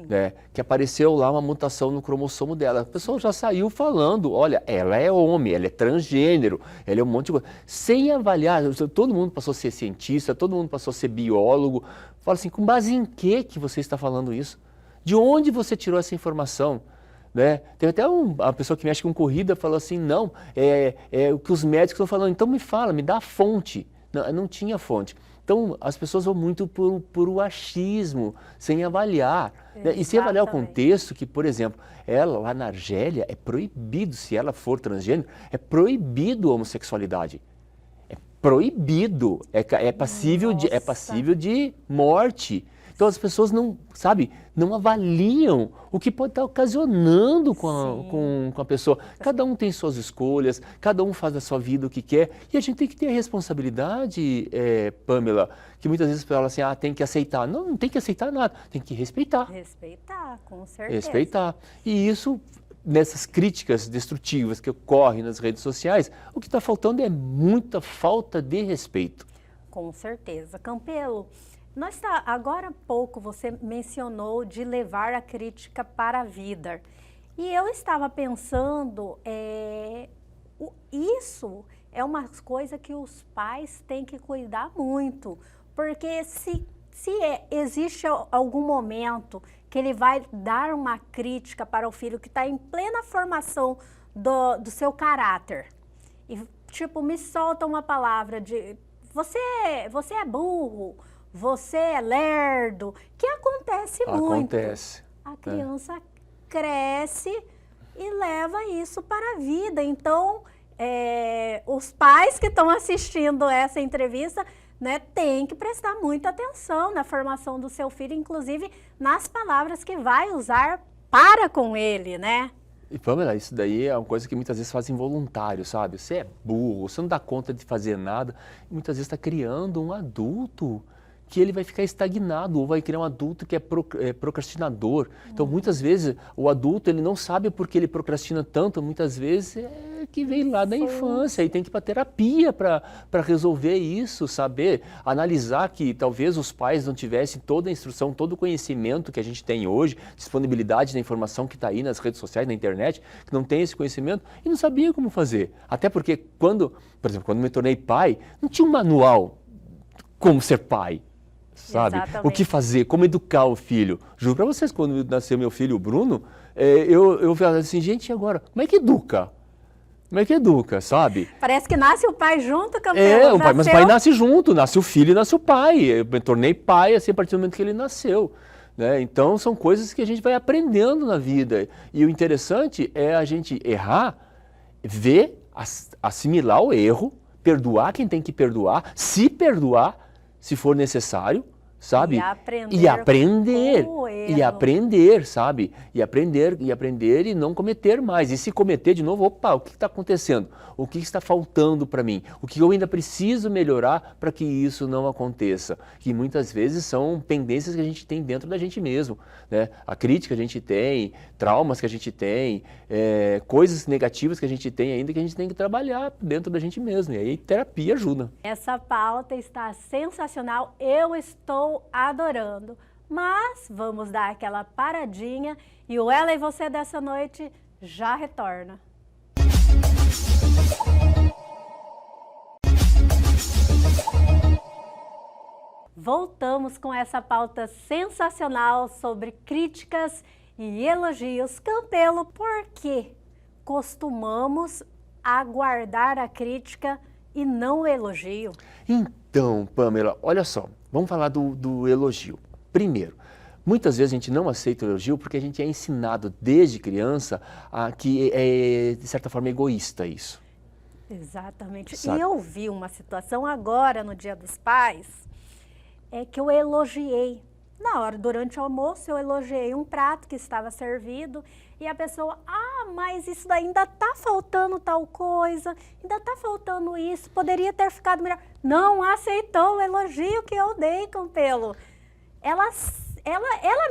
né, que apareceu lá uma mutação no cromossomo dela. A pessoa já saiu falando, olha, ela é homem, ela é transgênero, ela é um monte de coisa. Sem avaliar, todo mundo passou a ser cientista, todo mundo passou a ser biólogo. Fala assim, com base em que você está falando isso? De onde você tirou essa informação? Né? Tem até uma pessoa que mexe com corrida falou assim, não, é o que os médicos estão falando, então me fala, me dá a fonte. Não tinha fonte. Então, as pessoas vão muito por o achismo, sem avaliar. Né? E sem avaliar o contexto que, por exemplo, ela lá na Argélia é proibido, se ela for transgênero, é proibido a homossexualidade. É proibido, é passível de morte. Então as pessoas não avaliam o que pode estar ocasionando com a pessoa. Cada um tem suas escolhas, cada um faz da sua vida o que quer. E a gente tem que ter a responsabilidade, Pamela, que muitas vezes fala assim, tem que aceitar. Não tem que aceitar nada, tem que respeitar. Respeitar, com certeza. Respeitar. E isso, nessas críticas destrutivas que ocorrem nas redes sociais, o que está faltando é muita falta de respeito. Com certeza. Campelo, agora há pouco você mencionou de levar a crítica para a vida. E eu estava pensando, isso é uma coisa que os pais têm que cuidar muito. Porque se existe algum momento que ele vai dar uma crítica para o filho que está em plena formação do seu caráter, e tipo, me solta uma palavra de você é burro, você é lerdo, que acontece muito. Acontece. A criança cresce e leva isso para a vida. Então, os pais que estão assistindo essa entrevista, né, têm que prestar muita atenção na formação do seu filho, inclusive nas palavras que vai usar para com ele, né? E Pamela, isso daí é uma coisa que muitas vezes faz involuntário, sabe? Você é burro, você não dá conta de fazer nada, e muitas vezes está criando um adulto que ele vai ficar estagnado, ou vai criar um adulto que é procrastinador. Então, muitas vezes, o adulto ele não sabe por que ele procrastina tanto, muitas vezes é que vem lá da infância, e tem que ir para terapia para resolver isso, saber, analisar que talvez os pais não tivessem toda a instrução, todo o conhecimento que a gente tem hoje, disponibilidade da informação que está aí nas redes sociais, na internet, que não tem esse conhecimento e não sabia como fazer. Até porque por exemplo, quando me tornei pai, não tinha um manual como ser pai. Sabe? Exatamente. O que fazer, como educar o filho. Juro para vocês, quando nasceu meu filho, o Bruno, eu falei assim, gente, agora, como é que educa? Como é que educa, sabe? Parece que nasce o pai junto, Campelo. Mas o pai nasce junto, nasce o filho e nasce o pai. Eu me tornei pai assim, a partir do momento que ele nasceu. Né? Então, são coisas que a gente vai aprendendo na vida. E o interessante é a gente errar, ver, assimilar o erro, perdoar quem tem que perdoar, se for necessário, sabe? E aprender sabe? E aprender e não cometer mais. E se cometer de novo, opa, o que está acontecendo? O que está faltando para mim? O que eu ainda preciso melhorar para que isso não aconteça? Que muitas vezes são pendências que a gente tem dentro da gente mesmo, né? A crítica que a gente tem, traumas que a gente tem, coisas negativas que a gente tem ainda que a gente tem que trabalhar dentro da gente mesmo. E aí terapia ajuda. Essa pauta está sensacional, eu estou adorando. Mas vamos dar aquela paradinha e o Ela e Você dessa noite já retorna. Voltamos com essa pauta sensacional sobre críticas e elogios. Campelo, por que costumamos aguardar a crítica e não o elogio? Então, Pamela, olha só, vamos falar do elogio. Primeiro, muitas vezes a gente não aceita o elogio porque a gente é ensinado desde criança que é, de certa forma, egoísta isso. Exatamente. Sabe? E eu vi uma situação agora, no Dia dos Pais, que eu elogiei. Na hora, durante o almoço, eu elogiei um prato que estava servido e a pessoa, mas isso daí ainda está faltando tal coisa, ainda está faltando isso, poderia ter ficado melhor. Não aceitou o elogio que eu dei, Campelo. Ela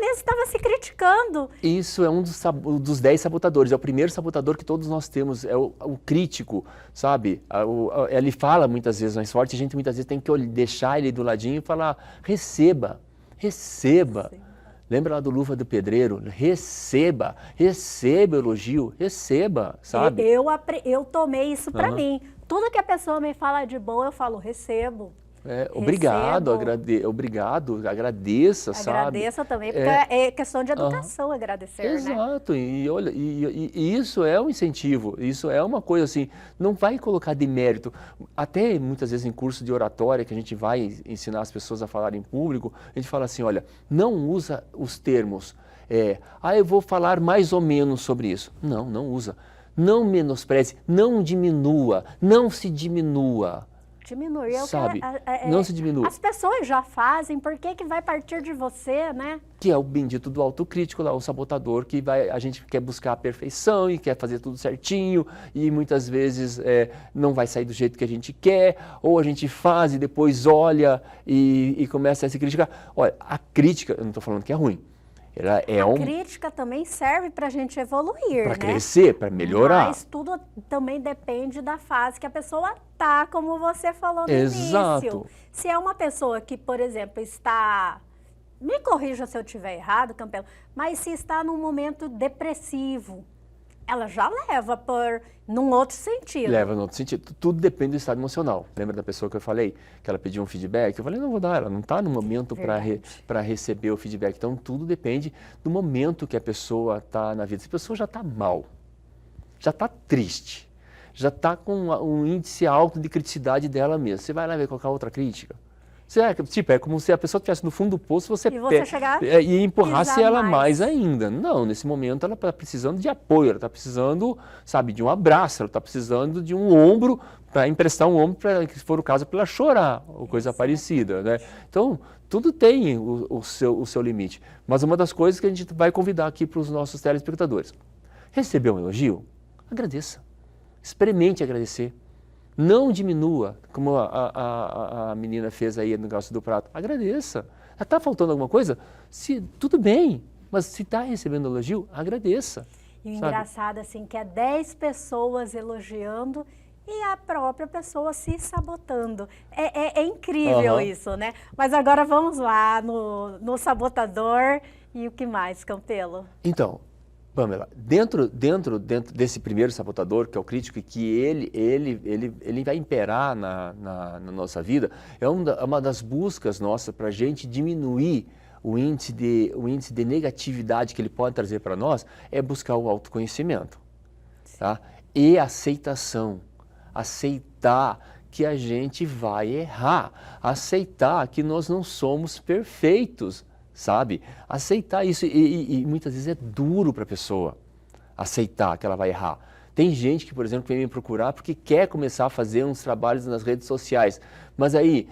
mesma estava se criticando. Isso é um dos 10 sabotadores, é o primeiro sabotador que todos nós temos, é o crítico, sabe? Ele fala muitas vezes mais forte, a gente muitas vezes tem que deixar ele do ladinho e falar, receba. Sim. Lembra lá do Luva do Pedreiro? Receba o elogio, receba, sabe? Eu tomei isso para mim. Tudo que a pessoa me fala de bom, eu falo, recebo. Obrigado, agradeça, sabe? Agradeça também, porque é questão de educação agradecer, Exato, né? E olha, e isso é um incentivo, isso é uma coisa assim, não vai colocar demérito. Até muitas vezes em curso de oratória, que a gente vai ensinar as pessoas a falar em público, a gente fala assim, olha, não usa os termos, eu vou falar mais ou menos sobre isso. Não usa. Não menospreze, não diminua, não se diminua. Diminuir, sabe? Não se diminua. As pessoas já fazem, por que vai partir de você, né? Que é o bendito do autocrítico lá, o sabotador, que a gente quer buscar a perfeição e quer fazer tudo certinho e muitas vezes não vai sair do jeito que a gente quer, ou a gente faz e depois olha e começa a se criticar. Olha, a crítica, eu não estou falando que é ruim. A crítica também serve para a gente evoluir, para crescer, para melhorar. Mas tudo também depende da fase que a pessoa tá, como você falou no Exato. início. Se é uma pessoa que, por exemplo, está... Me corrija se eu estiver errado, Campelo, mas se está num momento depressivo, ela já leva num outro sentido. Leva num outro sentido. Tudo depende do estado emocional. Lembra da pessoa que eu falei, que ela pediu um feedback? Eu falei, não vou dar, ela não está no momento para receber o feedback. Então, tudo depende do momento que a pessoa está na vida. Se a pessoa já está mal, já está triste, já está com um índice alto de criticidade dela mesma, você vai lá ver qualquer outra crítica? É como se a pessoa estivesse no fundo do poço e empurrasse ela mais ainda. Não, nesse momento ela está precisando de apoio, ela está precisando, sabe, de um abraço, ela está precisando de um ombro, para emprestar um ombro, se for o caso, para ela chorar, ou coisa parecida, né? Então, tudo tem o seu limite. Mas uma das coisas que a gente vai convidar aqui para os nossos telespectadores. Recebeu um elogio? Agradeça. Experimente agradecer. Não diminua, como a menina fez aí no negócio do prato. Agradeça. Está faltando alguma coisa? Tudo bem, mas se está recebendo elogio, agradeça. E o engraçado assim, que é 10 pessoas elogiando e a própria pessoa se sabotando. É incrível isso, né? Mas agora vamos lá no sabotador e o que mais, Campelo? Então, Pamela, dentro desse primeiro sabotador, que é o crítico, e que ele vai imperar na nossa vida, é uma das buscas nossas para a gente diminuir o índice de negatividade que ele pode trazer para nós, é buscar o autoconhecimento, tá? E aceitação. Aceitar que a gente vai errar, aceitar que nós não somos perfeitos, sabe? Aceitar isso, e muitas vezes é duro para a pessoa aceitar que ela vai errar. Tem gente que, por exemplo, vem me procurar porque quer começar a fazer uns trabalhos nas redes sociais. Mas aí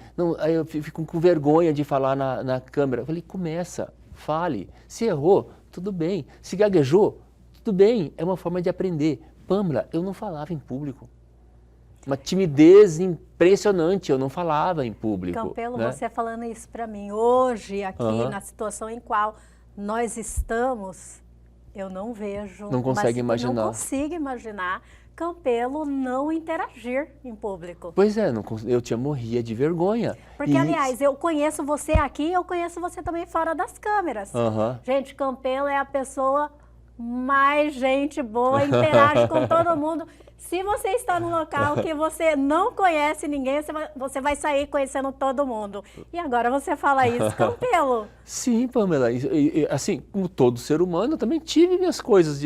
eu fico com vergonha de falar na câmera. Eu falei, começa, fale. Se errou, tudo bem. Se gaguejou, tudo bem. É uma forma de aprender. Pamela, eu não falava em público. Uma timidez impressionante, eu não falava em público. Campelo, né? você falando isso para mim hoje, aqui, na situação em qual nós estamos, eu não vejo. Não consegue imaginar. Não consigo imaginar Campelo não interagir em público. Pois é, eu morria de vergonha. Porque, aliás, eu conheço você aqui, eu conheço você também fora das câmeras. Gente, Campelo é a pessoa mais gente boa, interage com todo mundo. Se você está num local que você não conhece ninguém, você vai sair conhecendo todo mundo. E agora você fala isso, Campelo. Sim, Pamela. Assim, como todo ser humano, eu também tive minhas coisas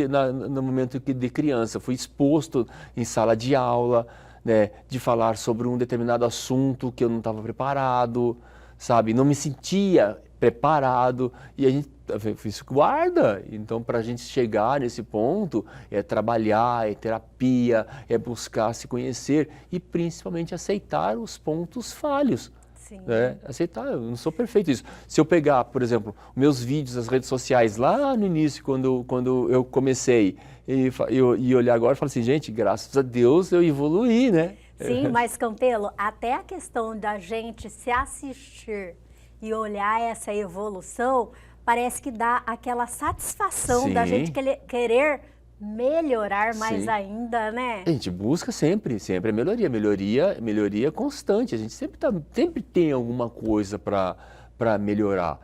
no momento de criança. Fui exposto em sala de aula, né, de falar sobre um determinado assunto que eu não estava preparado, sabe? Não me sentia preparado. E a gente isso guarda. Então, para a gente chegar nesse ponto, é trabalhar, é terapia, é buscar se conhecer e principalmente aceitar os pontos falhos. Sim. Né? Aceitar, eu não sou perfeito isso. Se eu pegar, por exemplo, meus vídeos nas redes sociais lá no início, quando eu comecei, e olhar agora e falar assim, gente, graças a Deus eu evoluí, né? Sim, mas Campelo, até a questão da gente se assistir e olhar essa evolução, parece que dá aquela satisfação Sim. da gente querer melhorar mais Sim. ainda, né? A gente busca sempre a melhoria constante. A gente sempre tem alguma coisa para melhorar.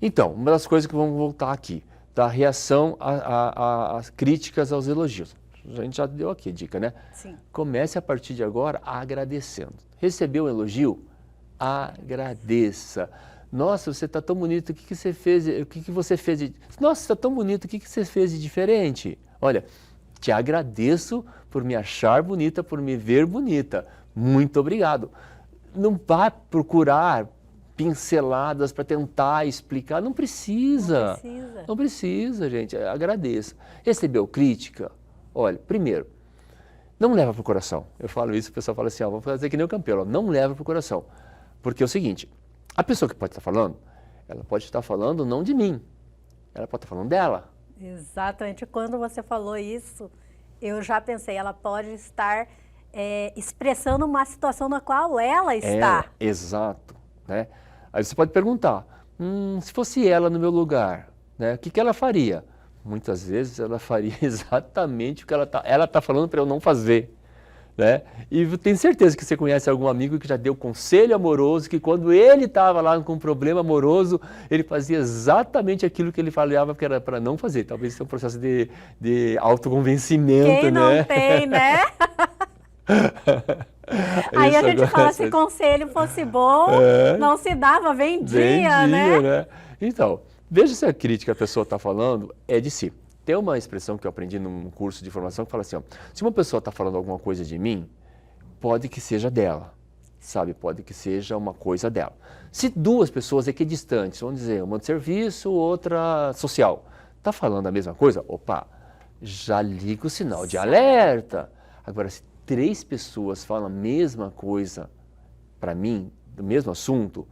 Então, uma das coisas que vamos voltar aqui, da reação às críticas aos elogios. A gente já deu aqui a dica, né? Sim. Comece a partir de agora agradecendo. Recebeu um elogio? Agradeça. Nossa, você está tão bonito, o que você fez? O que você fez de... Nossa, você está tão bonito, o que você fez de diferente? Olha, te agradeço por me achar bonita, por me ver bonita. Muito obrigado. Não vá procurar pinceladas para tentar explicar. Não precisa. Não precisa. Não precisa, gente. Agradeça. Recebeu crítica? Olha, primeiro, não leva para o coração. Eu falo isso, o pessoal fala assim, vou fazer que nem o Campelo. Não leva para o coração. Porque é o seguinte... A pessoa que pode estar falando, ela pode estar falando não de mim, ela pode estar falando dela. Exatamente. Quando você falou isso, eu já pensei, ela pode estar expressando uma situação na qual ela está. Exato. Né? Aí você pode perguntar, se fosse ela no meu lugar, né, o que ela faria? Muitas vezes ela faria exatamente o que ela está falando para eu não fazer. Né? E eu tenho certeza que você conhece algum amigo que já deu conselho amoroso, que quando ele estava lá com um problema amoroso, ele fazia exatamente aquilo que ele falava que era para não fazer. Talvez isso é um processo de autoconvencimento, Quem não tem, né? Aí a gente fala, se conselho fosse bom, não se dava, vendia, né? Então, veja se a crítica que a pessoa está falando é de si. Tem uma expressão que eu aprendi num curso de formação que fala assim, se uma pessoa está falando alguma coisa de mim, pode que seja dela, sabe? Pode que seja uma coisa dela. Se duas pessoas equidistantes, vamos dizer, uma de serviço, outra social, está falando a mesma coisa, opa, já liga o sinal de alerta. Agora, se 3 pessoas falam a mesma coisa para mim, do mesmo assunto,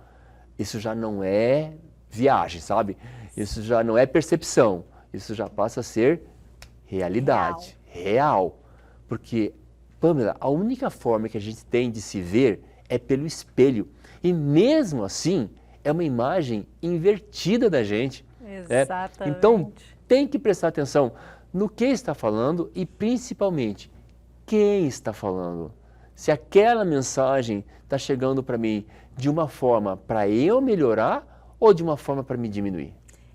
isso já não é viagem, sabe? Isso já não é percepção. Isso já passa a ser realidade, real. Porque, Pamela, a única forma que a gente tem de se ver é pelo espelho. E mesmo assim, é uma imagem invertida da gente. Exatamente. Né? Então, tem que prestar atenção no que está falando e, principalmente, quem está falando. Se aquela mensagem está chegando para mim de uma forma para eu melhorar ou de uma forma para me diminuir.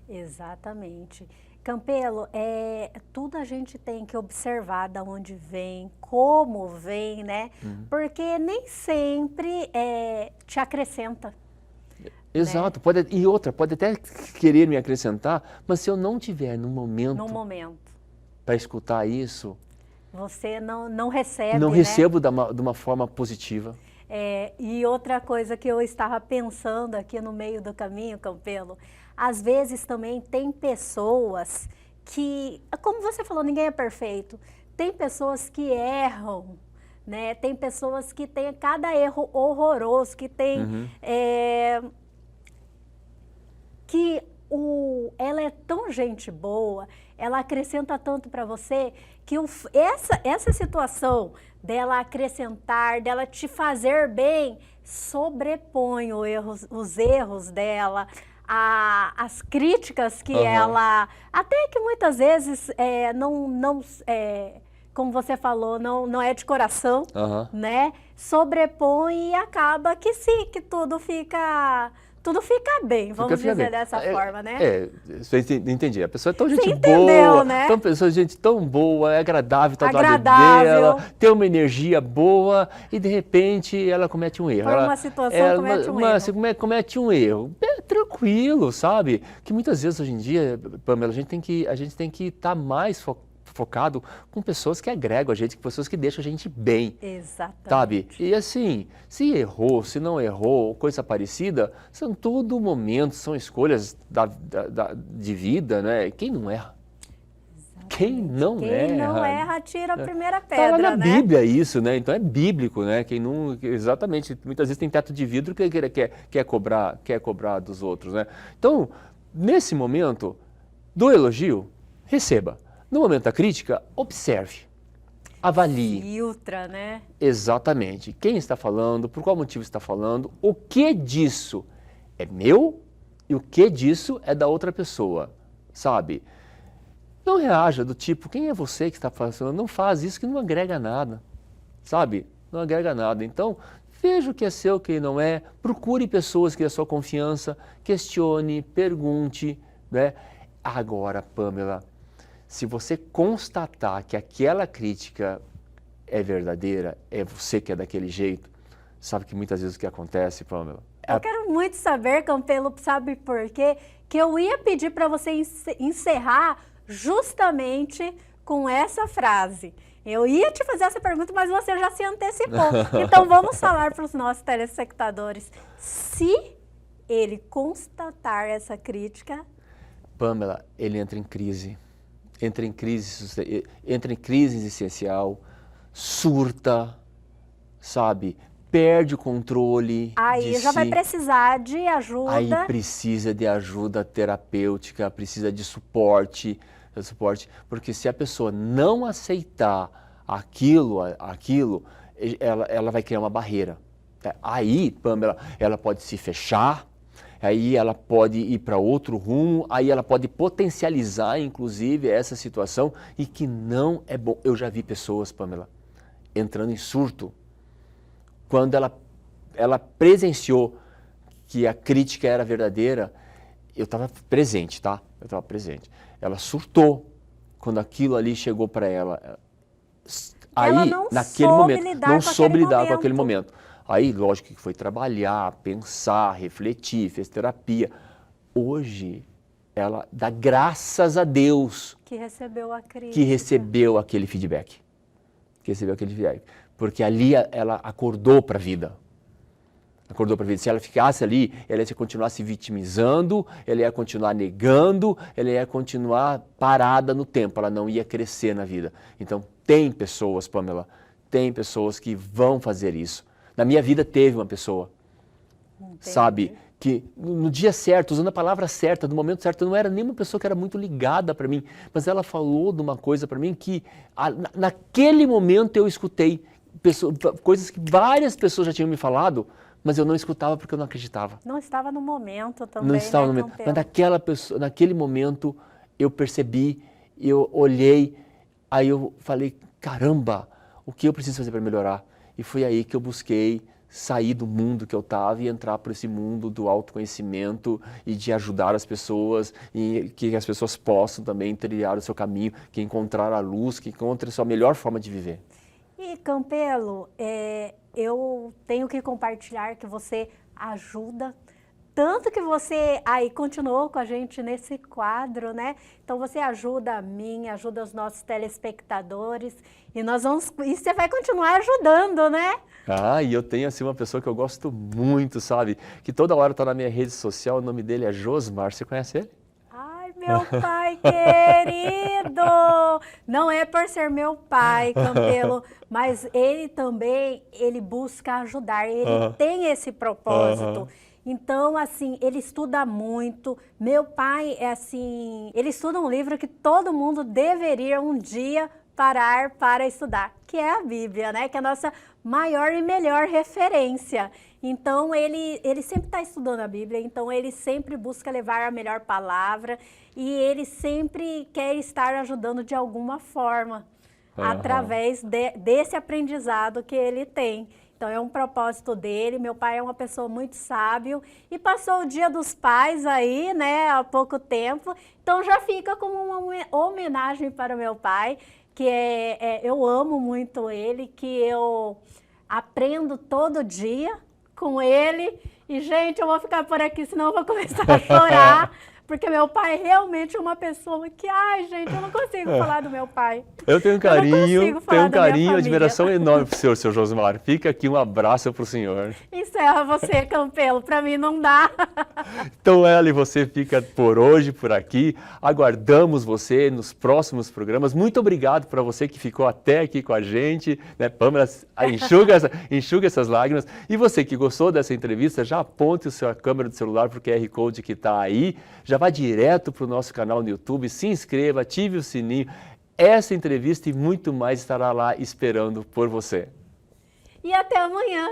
Exatamente. Campelo, tudo a gente tem que observar de onde vem, como vem, né? Porque nem sempre te acrescenta. Exato. Né? E outra, pode até querer me acrescentar, mas se eu não tiver no momento para escutar isso... Você não recebe, Não né? recebo de uma forma positiva. E outra coisa que eu estava pensando aqui no meio do caminho, Campelo, às vezes também tem pessoas que, como você falou, ninguém é perfeito. tem pessoas que erram, né? Tem pessoas que têm cada erro horroroso, que tem... ela é tão gente boa, ela acrescenta tanto para você, que essa situação dela acrescentar, dela te fazer bem, sobrepõe os erros dela, as críticas que ela... Até que muitas vezes como você falou, não é de coração, né? Sobrepõe e acaba que sim, que tudo fica bem, vamos dizer dessa forma, né? Entendi. A pessoa é tão gente entendeu, boa, né? gente tão boa, é agradável, tá do lado dela, tem uma energia boa e de repente ela comete um erro. Por uma situação comete um erro. Tranquilo, sabe? Que muitas vezes hoje em dia, Pamela, a gente tem que estar mais focado com pessoas que agregam a gente, com pessoas que deixam a gente bem. Exatamente. Sabe? E assim, se errou, se não errou, coisa parecida, são todo momento, são escolhas de vida, né? Quem não erra? Exatamente. Quem não erra, tira a primeira pedra, tá lá na né? Bíblia isso, né? Então é bíblico, né? Quem não, exatamente, muitas vezes tem teto de vidro que quer cobrar dos outros, né? Então, nesse momento do elogio, receba. No momento da crítica, observe, avalie. Filtra, né? Exatamente. Quem está falando, por qual motivo está falando, o que disso é meu e o que disso é da outra pessoa, sabe? Não reaja do tipo, quem é você que está falando? Não faz isso que não agrega nada, sabe? Não agrega nada. Então, veja o que é seu, o que não é. Procure pessoas que é sua confiança, questione, pergunte, né? Agora, Pamela, se você constatar que aquela crítica é verdadeira, é você que é daquele jeito, sabe que muitas vezes o que acontece, Pamela? Eu quero muito saber, Campelo, sabe por quê? Que eu ia pedir para você encerrar justamente com essa frase. Eu ia te fazer essa pergunta, mas você já se antecipou. Então vamos falar para os nossos telespectadores. Se ele constatar essa crítica... Pamela, ele entra em crise. Entra em crise existencial, surta, sabe? Perde o controle. Aí já vai precisar de ajuda. Aí precisa de ajuda terapêutica, precisa de suporte, porque se a pessoa não aceitar aquilo, ela vai criar uma barreira. Aí, Pamela, ela pode se fechar, aí ela pode ir para outro rumo, aí ela pode potencializar, inclusive, essa situação e que não é bom. Eu já vi pessoas, Pamela, entrando em surto quando ela presenciou que a crítica era verdadeira. Eu estava presente, tá? Eu estava presente. Ela surtou quando aquilo ali chegou para ela. Aí, naquele momento, não soube lidar com aquele momento. Aí, lógico que foi trabalhar, pensar, refletir, fez terapia. Hoje, ela dá graças a Deus que recebeu a crítica. Que recebeu aquele feedback. Porque ali ela acordou para a vida. Se ela ficasse ali, ela ia continuar se vitimizando, ela ia continuar negando, ela ia continuar parada no tempo, ela não ia crescer na vida. Então, tem pessoas, Pamela, tem pessoas que vão fazer isso. Na minha vida teve uma pessoa, sabe, que no dia certo, usando a palavra certa, no momento certo, não era nenhuma pessoa que era muito ligada para mim, mas ela falou de uma coisa para mim que naquele momento eu escutei coisas que várias pessoas já tinham me falado, mas eu não escutava porque eu não acreditava. Não estava no momento também, não estava no momento. Mas naquele momento eu percebi, eu olhei, aí eu falei, caramba, o que eu preciso fazer para melhorar? E foi aí que eu busquei sair do mundo que eu estava e entrar para esse mundo do autoconhecimento e de ajudar as pessoas e que as pessoas possam também trilhar o seu caminho, que encontrar a luz, que encontre a sua melhor forma de viver. E Campelo, eu tenho que compartilhar que você ajuda, tanto que você aí continuou com a gente nesse quadro, né? Então você ajuda a mim, ajuda os nossos telespectadores e você vai continuar ajudando, né? E eu tenho assim uma pessoa que eu gosto muito, sabe? Que toda hora está na minha rede social, o nome dele é Josmar, você conhece ele? Ai, Meu pai querido! Não é por ser meu pai, Campelo, mas ele também, ele busca ajudar, ele tem esse propósito. Então, assim, ele estuda muito. Meu pai é assim, ele estuda um livro que todo mundo deveria um dia parar para estudar, que é a Bíblia, né? Que é a nossa maior e melhor referência. Então, ele sempre está estudando a Bíblia, então ele sempre busca levar a melhor palavra e ele sempre quer estar ajudando de alguma forma, através desse aprendizado que ele tem. Então, é um propósito dele. Meu pai é uma pessoa muito sábio e passou o Dia dos Pais aí, né, há pouco tempo. Então, já fica como uma homenagem para o meu pai, que eu amo muito ele, que eu aprendo todo dia com ele. E, gente, eu vou ficar por aqui, senão eu vou começar a chorar. Porque meu pai é realmente uma pessoa que, ai, gente, eu não consigo falar do meu pai. Eu tenho um carinho, admiração enorme pro senhor, seu Josmar. Fica aqui um abraço pro senhor. Encerra você, Campelo, para mim não dá. Então, Ela, você fica por hoje, por aqui. Aguardamos você nos próximos programas. Muito obrigado para você que ficou até aqui com a gente. Né, Pâmela, enxuga essas lágrimas. E você que gostou dessa entrevista, já aponte a sua câmera do celular para o QR Code que está aí. Já vá direto para o nosso canal no YouTube, se inscreva, ative o sininho. Essa entrevista e muito mais estará lá esperando por você. E até amanhã.